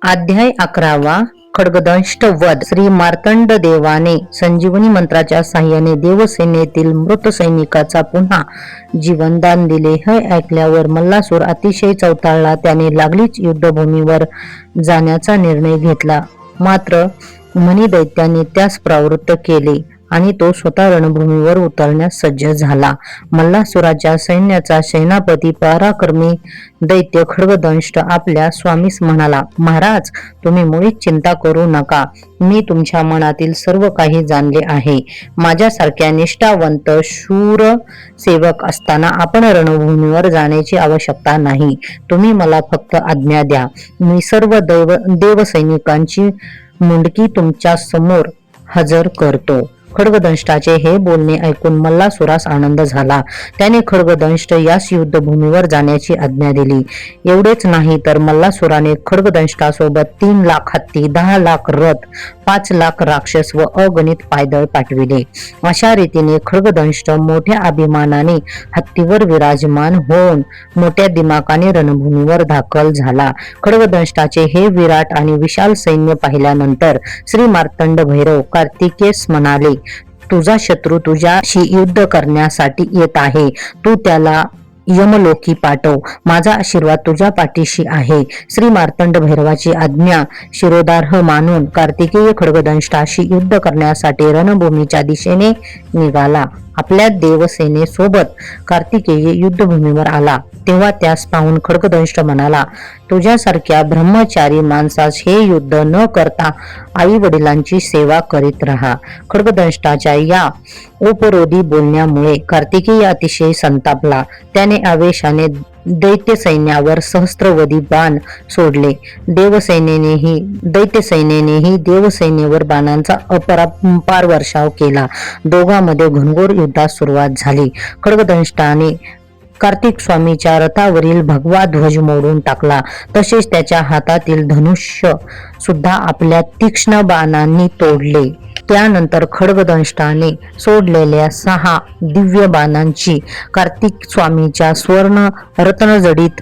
अध्याय 11वा खड्गदंष्ट वध. श्री मार्तंड देवाने संजीवनी मंत्राच्या साह्याने देवसेनेतील मृत सैनिकाचा पुन्हा जीवनदान दिले. हे ऐकल्यावर मल्लासूर अतिशय चवताळला. त्याने लागलीच युद्धभूमीवर जाण्याचा निर्णय घेतला. मात्र मणिदैत्याने त्यास प्रवृत्त केले आणि तो स्वतः रणभूमीवर उतरण्यास सज्ज झाला. मल्लासुराच्या सैन्याचा सेनापती पराक्रमी दैत्य खड्गदंष्ट आपल्या स्वामीस म्हणाला, महाराज, तुम्ही मुळीच चिंता करू नका. मी तुमच्या मनातील सर्व काही जाणले आहे. माझ्यासारख्या निष्ठावंत शूर सेवक असताना आपण रणभूमीवर जाण्याची आवश्यकता नाही. तुम्ही मला फक्त आज्ञा द्या. मी सर्व देवसैनिकांची मुंडकी तुमच्या समोर हजर करतो. खड्गदंष्टाचे हे बोलणे ऐकून मल्लासुरास आनंद झाला. त्याने खड्गदंष्ट यास युद्धभूमीवर जाण्याची आज्ञा दिली. एवढेच नाही तर मल्लासुराने खड्गदंष्टासोबत 3 लाख हत्ती, 10 लाख रथ, 5 लाख राक्षस व अगणित पायदळ पाठविले. अशा रीतीने खड्गदंष्ट मोठ्या अभिमानाने हत्तीवर विराजमान होऊन मोठ्या दिमाकाने रणभूमीवर दाखल झाला. खड्गदंष्टाचे हे विराट आणि विशाल सैन्य पाहिल्यानंतर श्री मार्तंड भैरव कार्तिकेस म्हणाले, तुझा शत्रू तुझ्याशी युद्ध करण्यासाठी येत आहे. तू त्याला यमलोकी पाठव. माझा आशीर्वाद तुझ्या पाठीशी आहे. श्री मार्तंड भैरवाची आज्ञा शिरोधार्ह मानून कार्तिकेय खड्गदंष्टाशी युद्ध करण्यासाठी रणभूमीच्या दिशेने निघाला. आपल्या देवसेनेसोबत कार्तिकेय युद्धभूमीवर आला तेव्हा त्यास पाहून खड्गदंष्ट म्हणाला, तुझ्यासारख्या ब्रह्मचारी माणसास हे युद्ध न करता आई वडिलांची सेवा करीत राहा. खड्गदंष्टाच्या या उपरोधी बोलण्यामुळे कार्तिकेय अतिशय संतापला. त्याने आवेशाने दैत्य सैन्यावर सहस्त्रवधी बाण सोडले. दैत्य सैन्यानेही देवसैन्यावर बाणांचा अपरंपार वर्षाव केला. दोघांमध्ये घनघोर युद्धास सुरुवात झाली. खड्गदंष्टाने कार्तिक स्वामीच्या रथावरील भगवा ध्वज मोडून टाकला. तसेच त्याच्या हातातील धनुष्य सुद्धा आपल्या तीक्ष्ण बाणांनी तोडले. त्यानंतर खड्गदंष्टाने सोडलेल्या 6 दिव्य बाणांची कार्तिक स्वामीच्या स्वर्ण रत्नजडित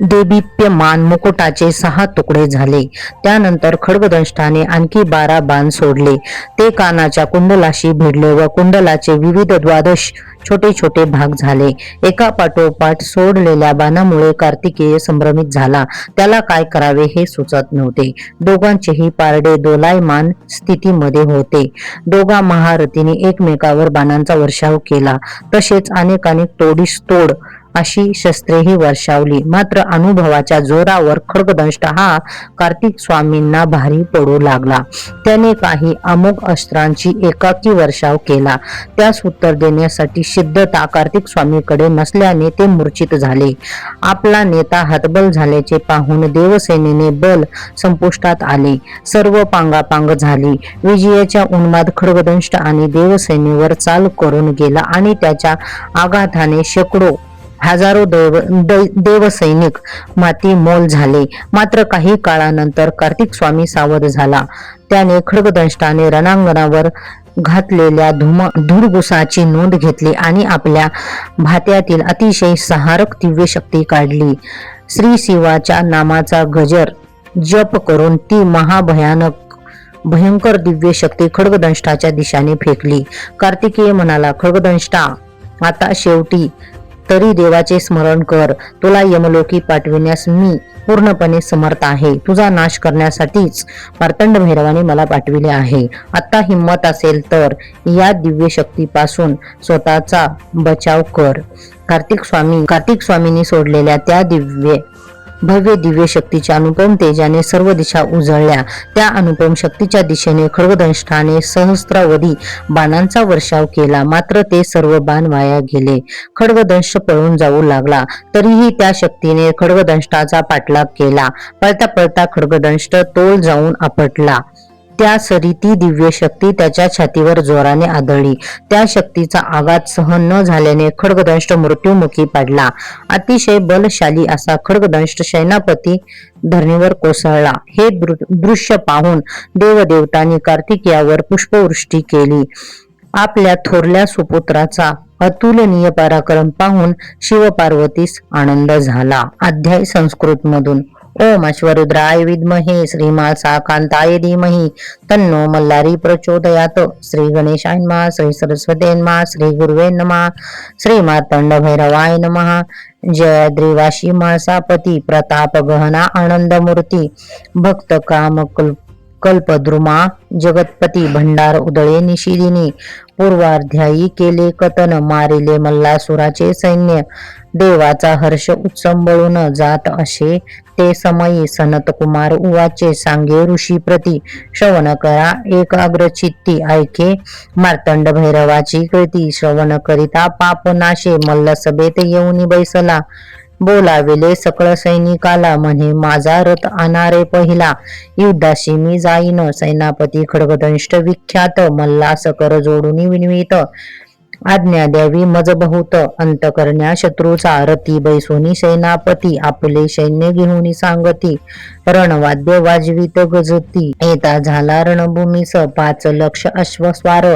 देदीप्यमान मुकुटाचे 6 तुकडे झाले. त्यानंतर खड्गदंष्टाने आणखी 12 बाण सोडले. ते कानाच्या कुंडलाशी भिडले व कुंडलाचे विविध 12 छोटे छोटे भाग झाले. एका पाठोपाठ सोडलेल्या बाणामुळे कार्तिकेय संभ्रमित झाला. त्याला काय करावे हे सुचत नव्हते. दोघांचेही पारडे दोलायमान स्थितीमध्ये होते. दोघा महारथीने एकमेकावर बाणांचा वर्षाव केला. तसेच अनेकानेक तोडीस तोड अशी शस्त्रेही वर्षावली. मात्र अनुभवाच्या जोरावर खड्गदंष्ट हा कार्तिक स्वामींना भारी पडू लागला. त्याने काही अमोघ अस्त्रांची एकाकी वर्षाव केला. त्यास उत्तर देण्यासाठी सिद्धता कार्तिक स्वामीकडे नसल्याने ते मूर्छित झाले. आपला नेता हतबल झाल्याचे पाहून देवसेनेने बल संपुष्टात आले. सर्व पांगापांग झाली. विजयाच्या उन्माद खड्गदंष्ट आणि देवसेनेवर चाल करून गेला आणि त्याच्या आघाताने शेकडो हजारो देवसैनिक मातीमोल झाले. मात्र काही काळानंतर कार्तिक स्वामी सावध झाला. त्याने खड्गदंष्टाने रणांगणावर घातलेल्या धुडगुसाची नोंद घेतली आणि आपल्या भात्यातील अतिशय सहारक दिव्य शक्ती काढली. श्री शिवाच्या नामाचा गजर जप करून ती भयंकर दिव्य शक्ती खड्गदंष्टाच्या दिशेने फेकली. कार्तिकेय म्हणाला, खड्गदंष्टा, आता शेवटी तरी देवाचे स्मरण कर. तुला यमलोकी पाठविण्यास मी पूर्णपणे समर्थ आहे. तुझा नाश करण्यासाठीच मार्तंड भैरवाने मला पाठविले आहे. आता हिम्मत असेल तर या दिव्य शक्तीपासून स्वतःचा बचाव कर. कार्तिक स्वामींनी सोडलेल्या त्या भव्य दिव्य शक्तीच्या अनुपम तेजाने सर्व दिशा उजळल्या. त्या अनुपम शक्तीच्या दिशेने खड्गदंष्टाने सहस्त्रावधी बाणांचा वर्षाव केला. मात्र ते सर्व बाण वाया गेले. खड्गदंष्ट पळून जाऊ लागला. तरीही त्या शक्तीने खड्गदंष्टाचा पाठलाग केला. पळता पळता खड्गदंष्ट तोल जाऊन आपटला. त्या सरी ती दिव्य शक्ती त्याच्या छातीवर जोराने आदळली. त्या शक्तीचा आघात सहन न झाल्याने खड्गदंष्ट मृत्युमुखी पडला. अतिशय बलशाली असा खड्गदंष्ट सेनापती धरणीवर कोसळला. हे दृश्य पाहून देवदेवतांनी कार्तिकेयावर पुष्पवृष्टी केली. आपल्या थोरल्या सुपुत्राचा अतुलनीय पराक्रम पाहून शिवपार्वतीस आनंद झाला. अध्याय संस्कृत मधून. ओम अश्वरुद्राय विद्महे श्रीमासाकांताय धीमहि तन्नो मल्लारी प्रचोदयात. श्री गणेशाय नमः. श्री सरस्वती नमः. श्री गुरुवे नमः. श्री मार्तंड भैरवाय नमः. जयाद्रिवासी माळसापती प्रताप गहना आनंद मूर्ती भक्त काम कल्पद्रुमा जगतपती भंडार उदळे निशिदिनी पूर्वाध्यायी केले कथन मारिले मल्लासुराचे सैन्य देवाचा हर्ष उत्संबळून जात असे ते समयी सनत कुमार उवाचे सांगे ऋषी प्रती श्रवण करा एकाग्रचित्ती ऐके मार्तंड भैरवाची कृती श्रवण करिता पाप नाशे मल्ल सभेत येऊन बैसला बोलाविले सकळ सैनिकाला म्हणे माझा रथ आणारे पहिला युद्धाशी मी जाईन सेनापती खड्गदंष्ट विख्यात मल्लास कर जोडून विनवित आज्ञा द्यावी मज बहुत अंत करण्या शत्रूचा रती बैसोनी सेनापती आपले सैन्य घेऊन सांगती रणवाद्य वाजवीत गजती येता झाला रणभूमीस 5 लक्ष अश्वस्वार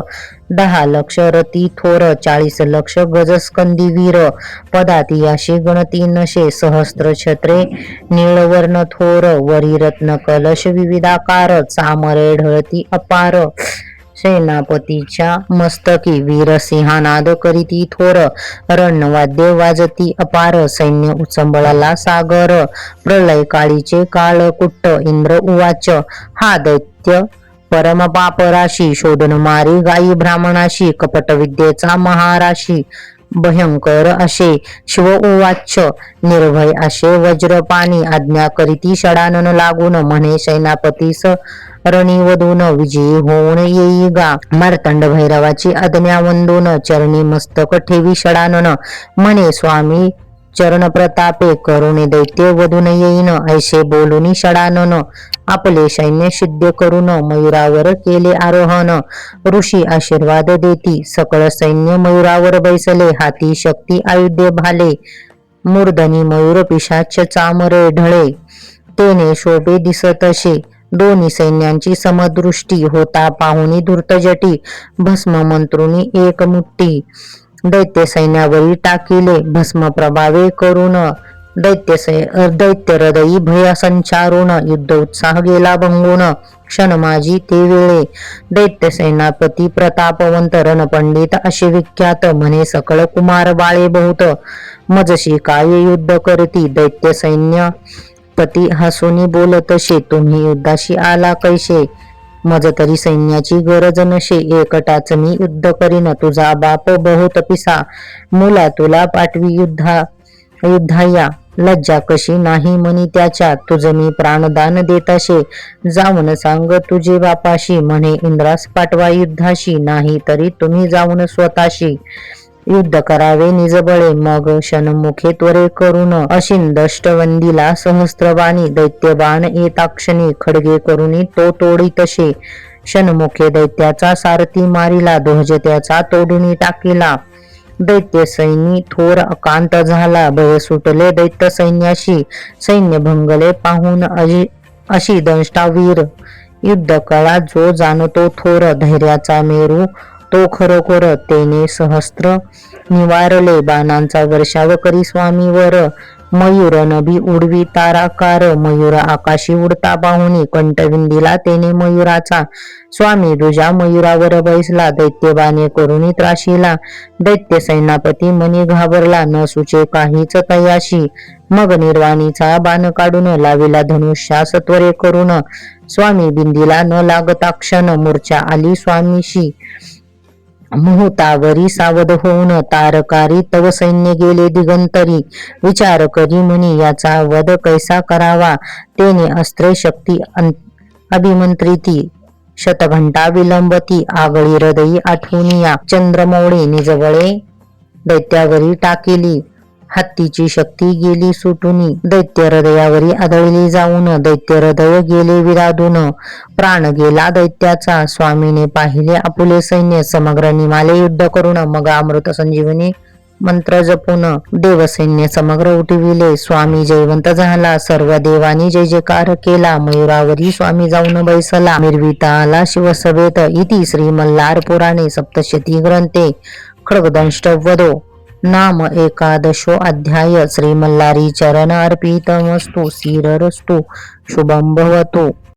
10 लक्ष रती थोर 40 लक्ष गजस्कंदी वीर पदाती अशी गणती नशे सहस्त्र छत्रे निळवर्ण थोर वरी रत्न कलश विविधाकार चामरे ढळती अपार सेनापतीच्या मस्तकी वीरसिंहानाद करीती थोर रणवाद्य वाजती अपार सैन्य उचंबळला सागर प्रलय काळीचे काळकुट्ट इंद्र उवाच हा दैत्य परम पापराशी शोधन मारी गायी ब्राह्मणाशी कपट विद्येचा महाराशी भयंकर असे शिव उवाच निर्भय असे वज्रपाणी आज्ञा करीती षडानन लागून म्हणे सेनापतीस रणीवधून विजयी होऊन येई गा मार्तंड भैरवाची आज्ञा वंदून चरणी मस्तक ठेवी षडानन म्हणे स्वामी चरण प्रतापे करुणे दैत्य वधून येईन ऐसे बोलूनी षडानन आपले सैन्य सिद्ध करून मयुरावर केले आरोहण ऋषी आशीर्वाद देती सकळ सैन्य मयुरावर बैसले हाती शक्ती आयुध्य भाले मूर्धनी मयूर पिशाच चामरे ढळे तेने शोभे दिसतसे दोन्ही सैन्यांची समदृष्टी होता पाहुनी धूर्तजटी भस्म मंत्रुनी एक मुठ्ठी दैत्य सैन्यावरी टाकिले भस्म प्रभावे करून दैत्य हृदयी भय संचारून युद्ध उत्साह गेला भंगून क्षण माझी ते वेळे दैत्य सेनापती प्रतापवंत रणपंडित असे विख्यात म्हणे सकळ कुमार बाळे बहुत मजशी काय युद्ध करती दैत्य सैन्य पती हसूनी बोलतशे तुम्ही युद्धाशी आला कैसे मज तरी सैन्याची गरज नशे एकटाच मी युद्ध करीन तुझा बाप बहुत पिसा मुला तुला पाठवी युद्धाया लज्जा कशी नाही मनी त्याच्या तुझ मी प्राणदान देताशे जाऊन सांग तुझे बापाशी म्हणे इंद्रास पाठवा युद्धाशी नाही तरी तुम्ही जाऊन स्वतःशी युद्ध करावे निजबळे मग शनमुखे त्वरे करून अशिंदष्टवंदीला सहस्त्रबाणी दैत्यबाण येताक्षणी खडगे करुनी तो तोडीतशे शनमुखे दैत्याचा सारथी मारिला ध्वज त्याचा तोडून टाकिला दैत्य सैनी थोर अकांत झाला भय सुटले दैत्य सैन्याशी सैन्य भंगले पाहून अशी दंष्टावीर युद्ध कळा जो जाणतो थोर धैर्याचा मेरू तो खरोखर तेने सहस्त्र निवारले बाणांचा वर्षाव करी स्वामीवर मयूर नभी उडवी ताराकार मयूर आकाशी उडता पाहुनी कंठविंदीला तेने मयूराचा स्वामी दुजा मयूरावर बैसला दैत्यबाणे करुणी त्राशीला दैत्य सेनापती मनी घाबरला न सुचे काहीच तयाशी मग निर्वाणीचा बाण काढून लाविला धनुष्यास त्वरे करून स्वामी बिंदीला न लागता क्षण मूर्छा आली स्वामीशी मुहूर्तावरी सावध होऊन तारकारी तव सैन्य गेले दिगंतरी विचार करी म्हणी याचा वध कैसा करावा तेने अस्त्रे शक्ती अभिमंत्रिती शतघंटा विलंबती आगळी हृदयी आठवणिया चंद्रमौळे निजवळे दैत्यावरी टाकिली हत्तीची शक्ती गेली सुटुनी दैत्य हृदयावरी आदळली जाऊन दैत्य हृदय गेले विराधून प्राण गेला दैत्याचा स्वामीने पाहिले आपुले सैन्य समग्र निमाले युद्ध करून मग अमृत संजीवनी मंत्र जपून देवसैन्य समग्र उठविले स्वामी जयवंत झाला सर्व देवानी जय जयकार केला मयुरावरी स्वामी जाऊन बैसला मिरविता आला शिवसभेत इति श्री मल्हार पुराणे सप्तशती ग्रंथे खड्गदंष्ट वधो नाम एकादशो अध्याय. श्री मल्लारी चरण अर्पितमस्तु. श्रीरस्तु शुभं भवतु.